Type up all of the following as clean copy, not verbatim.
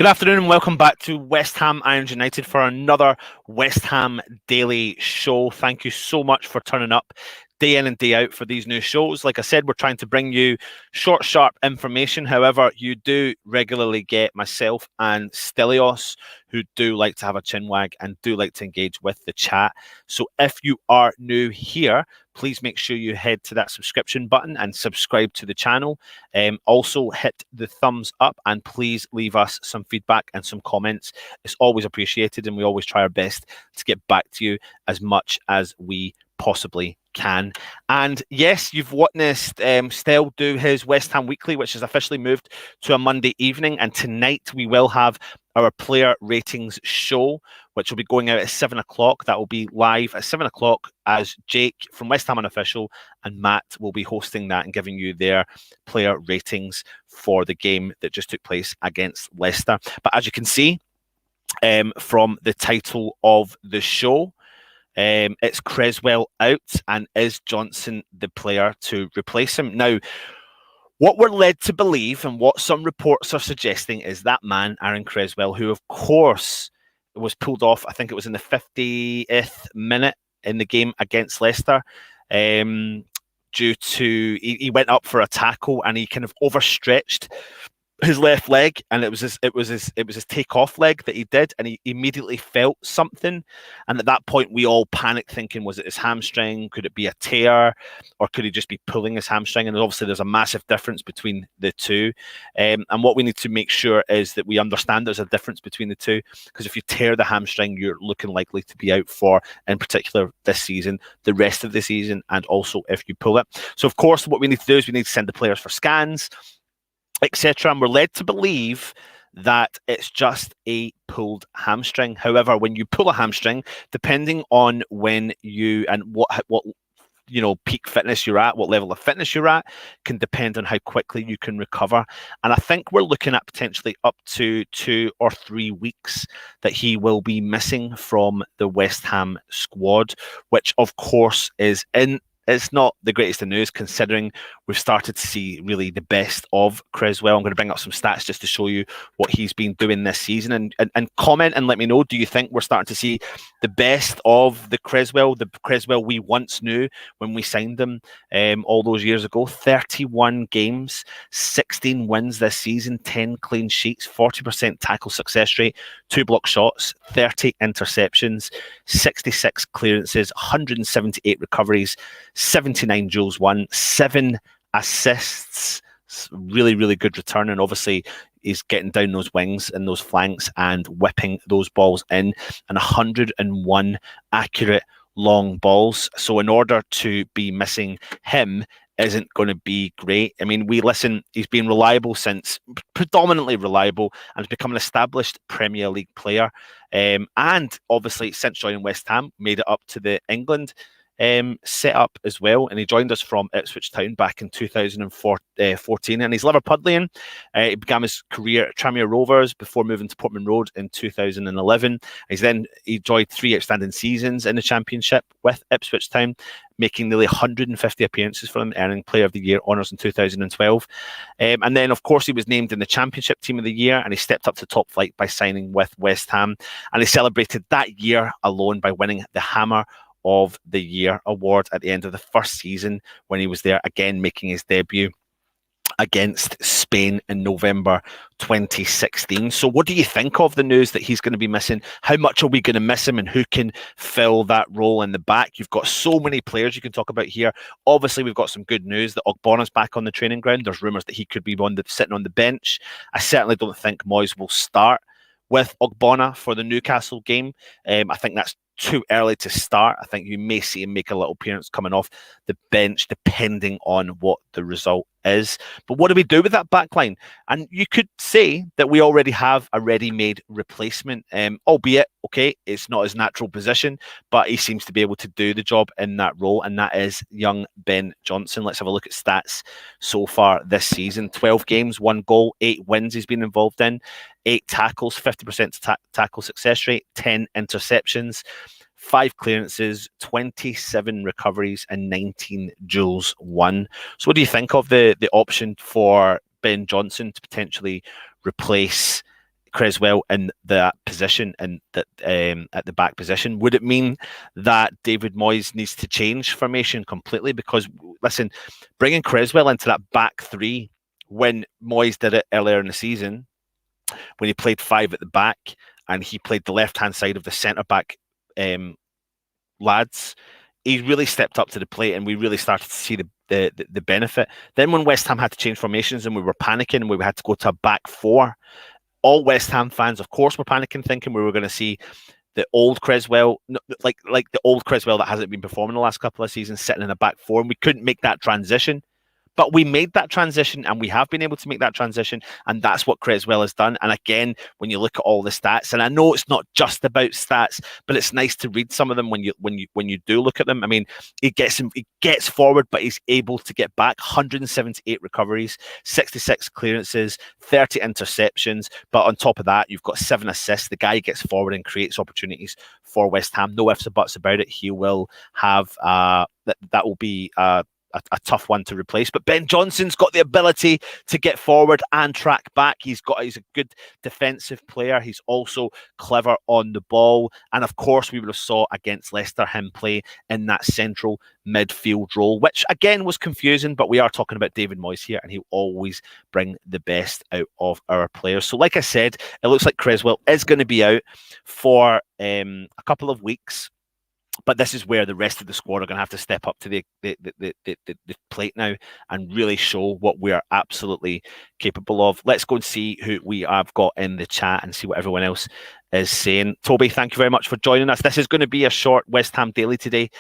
Good afternoon and welcome back to West Ham Irons United for another West Ham Daily Show. Thank you so much for turning up day in and day out for these new shows. Like I said, we're trying to bring you short, sharp information. However, you do regularly get myself and Stelios, who do like to have a chinwag and do like to engage with the chat. So if you are new here, please make sure you head to that subscription button and subscribe to the channel. Also hit the thumbs up and please leave us some feedback and some comments. It's always appreciated and we always try our best to get back to you as much as we possibly can. And yes, you've witnessed Stel do his West Ham Weekly, which has officially moved to a Monday evening. And tonight we will have our player ratings show, which will be going out at 7 o'clock. That will be live at 7 o'clock as Jake from West Ham Unofficial and Matt will be hosting that and giving you their player ratings for the game that just took place against Leicester. But as you can see from the title of the show, it's Cresswell out and is Johnson the player to replace him? Now, what we're led to believe and what some reports are suggesting is that man, Aaron Cresswell, who of course was pulled off, I think it was in the 50th minute in the game against Leicester, due to, he went up for a tackle and he kind of overstretched his left leg, and it was his take-off leg that he did, and he immediately felt something. And at that point, we all panicked, thinking, was it his hamstring? Could it be a tear, or could he just be pulling his hamstring? And obviously, there's a massive difference between the two. And what we need to make sure is that we understand there's a difference between the two, because if you tear the hamstring, you're looking likely to be out for, in particular, this season, the rest of the season, and also if you pull it. So, of course, what we need to do is we need to send the players for scans, etc. And we're led to believe that it's just a pulled hamstring. However, when you pull a hamstring, depending on when you and what peak fitness you're at, what level of fitness you're at, can depend on how quickly you can recover. And I think we're looking at potentially up to 2 or 3 weeks that he will be missing from the West Ham squad, which of course it's not the greatest of news, considering we've started to see really the best of Cresswell. I'm going to bring up some stats just to show you what he's been doing this season, and comment and let me know, do you think we're starting to see the best of the Cresswell we once knew when we signed him all those years ago? 31 games, 16 wins this season, 10 clean sheets, 40% tackle success rate, 2 block shots, 30 interceptions, 66 clearances, 178 recoveries, 79 duels won, 7 assists. It's really, really good return. And obviously, he's getting down those wings and those flanks and whipping those balls in, and 101 accurate long balls. So in order to be missing him isn't going to be great. I mean, he's been reliable since, predominantly reliable, and has become an established Premier League player. And obviously, since joining West Ham, made it up to the England set up as well, and he joined us from Ipswich Town back in 2014, and he's Liverpudlian. He began his career at Tranmere Rovers before moving to Portman Road in 2011. He enjoyed 3 outstanding seasons in the Championship with Ipswich Town, making nearly 150 appearances for them, earning Player of the Year honours in 2012. And then, of course, he was named in the Championship Team of the Year, and he stepped up to top flight by signing with West Ham, and he celebrated that year alone by winning the Hammer of the Year award at the end of the first season when he was there, again making his debut against Spain in November 2016. So what do you think of the news that he's going to be missing? How much are we going to miss him, and who can fill that role in the back? You've got so many players you can talk about here. Obviously, we've got some good news that Ogbona's back on the training ground. There's rumours that he could be sitting on the bench. I certainly don't think Moyes will start with Ogbonna for the Newcastle game. I think that's too early to start. I think you may see him make a little appearance coming off the bench, depending on what the result is. But what do we do with that back line? And you could say that we already have a ready-made replacement, albeit, okay, it's not his natural position, but he seems to be able to do the job in that role, and that is young Ben Johnson. Let's have a look at stats so far this season. 12 games, 1 goal, 8 wins he's been involved in, 8 tackles, 50% tackle success rate, 10 interceptions, 5 clearances, 27 recoveries, and 19 duels won. So what do you think of the option for Ben Johnson to potentially replace Cresswell in that position and that at the back position? Would it mean that David Moyes needs to change formation completely? Because listen, bringing Cresswell into that back three when Moyes did it earlier in the season, when he played five at the back and he played the left hand side of the centre back lads, he really stepped up to the plate, and we really started to see the benefit. Then when West Ham had to change formations and we were panicking and we had to go to a back four, all West Ham fans, of course, were panicking, thinking we were going to see the old Cresswell, like the old Cresswell that hasn't been performing the last couple of seasons, sitting in a back four, and we couldn't make that transition. But we made that transition, and we have been able to make that transition, and that's what Cresswell has done. And again, when you look at all the stats, and I know it's not just about stats, but it's nice to read some of them when you do look at them. I mean, he gets forward, but he's able to get back. 178 recoveries, 66 clearances, 30 interceptions. But on top of that, you've got 7 assists. The guy gets forward and creates opportunities for West Ham. No ifs or buts about it. He will have that will be a tough one to replace. But Ben Johnson's got the ability to get forward and track back. He's a good defensive player. He's also clever on the ball. And of course, we would have saw against Leicester him play in that central midfield role, which again was confusing, but we are talking about David Moyes here, and he'll always bring the best out of our players. So like I said, it looks like Cresswell is going to be out for a couple of weeks. But this is where the rest of the squad are going to have to step up to the plate now and really show what we are absolutely capable of. Let's go and see who we have got in the chat and see what everyone else is saying. Toby, thank you very much for joining us. This is going to be a short West Ham Daily today.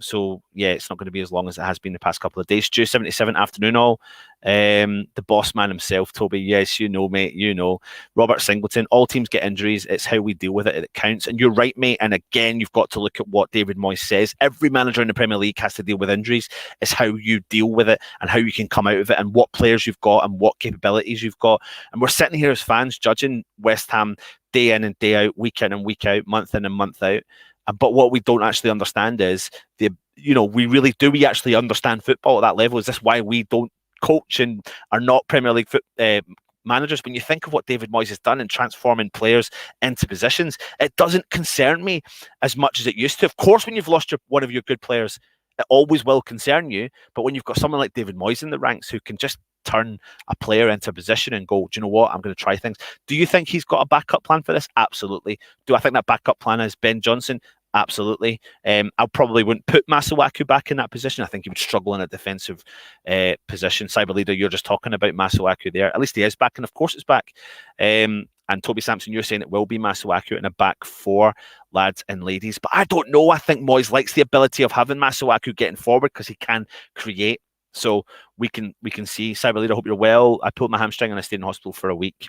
So, yeah, it's not going to be as long as it has been the past couple of days. Stu 77, afternoon all. The boss man himself, Toby. Yes, you know, mate, you know. Robert Singleton, all teams get injuries. It's how we deal with it that counts. And you're right, mate. And again, you've got to look at what David Moyes says. Every manager in the Premier League has to deal with injuries. It's how you deal with it and how you can come out of it and what players you've got and what capabilities you've got. And we're sitting here as fans judging West Ham day in and day out, week in and week out, month in and month out. But what we don't actually understand is we actually understand football at that level? Is this why we don't coach and are not Premier League managers? When you think of what David Moyes has done in transforming players into positions, it doesn't concern me as much as it used to. Of course, when you've lost one of your good players, it always will concern you. But when you've got someone like David Moyes in the ranks who can just turn a player into a position and go, do you know what, I'm going to try things. Do you think he's got a backup plan for this? Absolutely. Do I think that backup plan is Ben Johnson? Absolutely. I probably wouldn't put Masuaku back in that position. I think he would struggle in a defensive position. Cyber Leader, you're just talking about Masuaku there. At least he is back, and of course it's back. And Toby Sampson, you're saying it will be Masuaku in a back four, lads and ladies. But I don't know. I think Moyes likes the ability of having Masuaku getting forward because he can create. So we can see. Cyber Leader, hope you're well. I pulled my hamstring and I stayed in hospital for a week.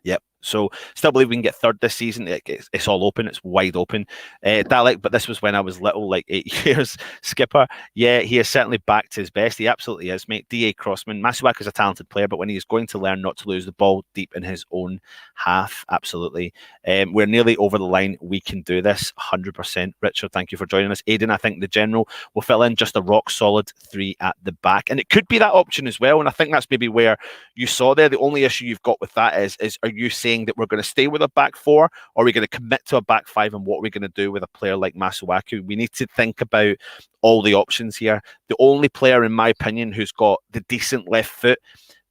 Yep. So still believe we can get third this season. It's all open. It's wide open. Dalek, but this was when I was little, like 8 years. Skipper, yeah, he is certainly back to his best. He absolutely is, mate. D.A. Crossman, Masuaku is a talented player, but when he is going to learn not to lose the ball deep in his own half, absolutely. We're nearly over the line. We can do this, 100%. Richard, thank you for joining us. Aidan, I think the general will fill in just a rock solid 3 at the back, and it could be that option as well. And I think that's maybe where you saw there. The only issue you've got with that is are you saying that we're going to stay with a back four, or are we going to commit to a back five, and what are we going to do with a player like Masuaku? We need to think about all the options here. The only player, in my opinion, who's got the decent left foot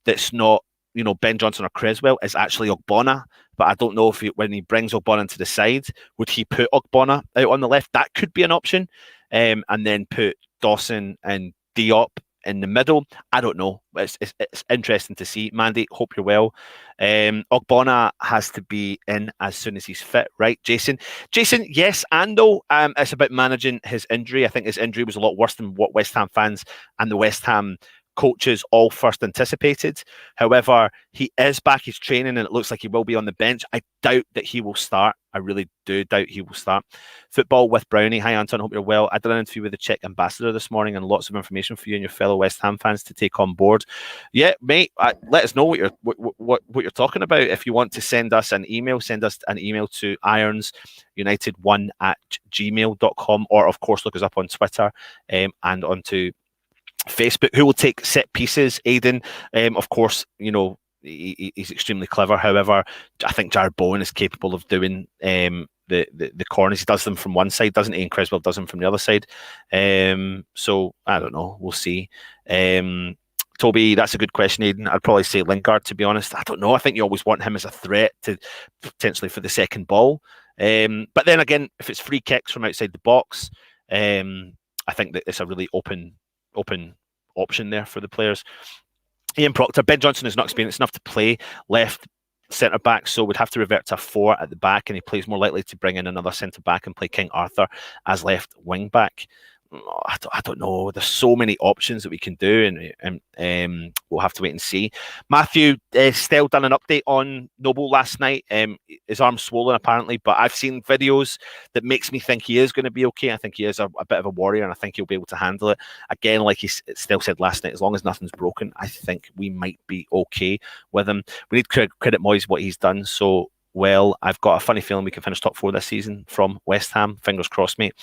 that's not, Ben Johnson or Cresswell is actually Ogbonna. But I don't know if when he brings Ogbonna to the side, would he put Ogbonna out on the left? That could be an option. And then put Dawson and Diop in the middle. I don't know. It's interesting to see. Mandy, hope you're well. Ogbonna has to be in as soon as he's fit, right? Jason, yes and no. It's about managing his injury. I think his injury was a lot worse than what West Ham fans and the West Ham coaches all first anticipated. However, he is back, he's training, and it looks like he will be on the bench. I doubt that he will start. I really do doubt he will start. Football with Brownie. Hi, Anton. Hope you're well. I did an interview with the Czech ambassador this morning, and lots of information for you and your fellow West Ham fans to take on board. Yeah, mate. Let us know what you're talking about. If you want to send us an email to ironsunited1@gmail.com, or of course look us up on Twitter and onto Facebook. Who will take set pieces? Aiden, of course, he's extremely clever. However, I think Jared Bowen is capable of doing the corners. He does them from one side, doesn't he? And Cresswell does them from the other side. So I don't know. We'll see. Toby, that's a good question, Aidan. I'd probably say Lingard, to be honest. I don't know. I think you always want him as a threat to potentially for the second ball. But then again, if it's free kicks from outside the box, I think that it's a really open option there for the players. Ian Proctor, Ben Johnson is not experienced enough to play left centre back, so would have to revert to a 4 at the back, and he plays more likely to bring in another centre back and play King Arthur as left wing back. I don't know. There's so many options that we can do, and we'll have to wait and see. Matthew Stell done an update on Noble last night. His arm's swollen apparently, but I've seen videos that makes me think he is going to be okay. I think he is a bit of a warrior, and I think he'll be able to handle it. Again, like he still said last night, as long as nothing's broken, I think we might be okay with him. We need to credit Moyes what he's done. So well, I've got a funny feeling we can finish top 4 this season from West Ham. Fingers crossed, mate.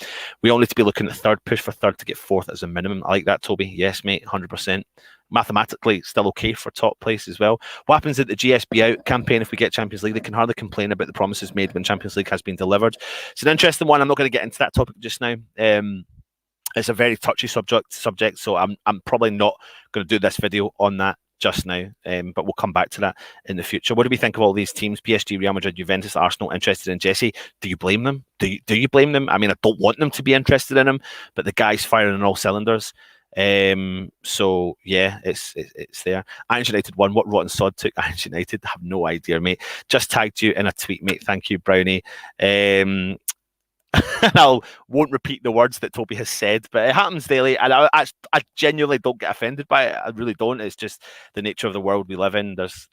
We all need to be looking at third, push for third to get 4th as a minimum. I like that, Toby. Yes, mate, 100%. Mathematically, still okay for top place as well. What happens at the GSB out campaign if we get Champions League? They can hardly complain about the promises made when Champions League has been delivered. It's an interesting one. I'm not going to get into that topic just now. It's a very touchy subject, so I'm probably not going to do this video on that just now, but we'll come back to that in the future. What do we think of all these teams? PSG, Real Madrid, Juventus, Arsenal interested in Jesse? Do you blame them? Do you blame them? I mean, I don't want them to be interested in him, but the guy's firing on all cylinders. So yeah, it's there. Irons United won. What rotten sod took Irons United? I have no idea, mate. Just tagged you in a tweet, mate. Thank you, Brownie. I won't repeat the words that Toby has said, but it happens daily, and I genuinely don't get offended by it. I really don't. It's just the nature of the world we live in. There's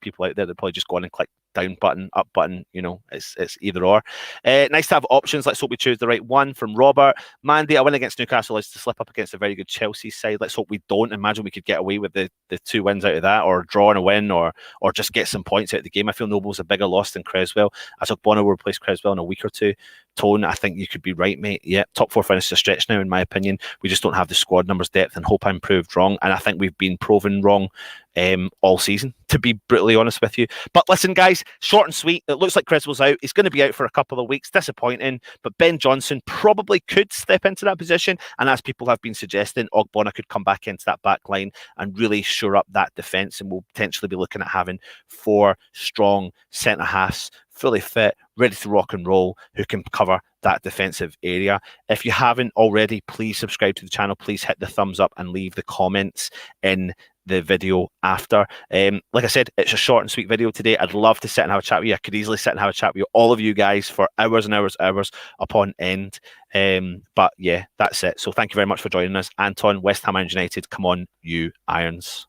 people out there that probably just go on and click down button, up button. You know, it's either or. Nice to have options. Let's hope we choose the right one. From Robert Mandy, a win against Newcastle is to slip up against a very good Chelsea side. Let's hope we don't. Imagine we could get away with the 2 wins out of that, or draw and a win, or just get some points out of the game. I feel Noble's a bigger loss than Cresswell. I thought Bono will replace Cresswell in a week or two. Tone, I think you could be right, mate. Yeah, top 4 finish is a stretch now, in my opinion. We just don't have the squad numbers, depth, and hope I'm proved wrong. And I think we've been proven wrong all season, to be brutally honest with you. But listen, guys, short and sweet. It looks like Cresswell's out. He's going to be out for a couple of weeks. Disappointing. But Ben Johnson probably could step into that position. And as people have been suggesting, Ogbonna could come back into that back line and really shore up that defence. And we'll potentially be looking at having 4 strong centre halves, fully fit, ready to rock and roll, who can cover that defensive area. If you haven't already, please subscribe to the channel. Please hit the thumbs up and leave the comments in the video after. Like I said, it's a short and sweet video today. I'd love to sit and have a chat with you. I could easily sit and have a chat with you, all of you guys, for hours and hours upon end. But yeah, that's it. So thank you very much for joining us. Anton, West Ham United, come on, you Irons.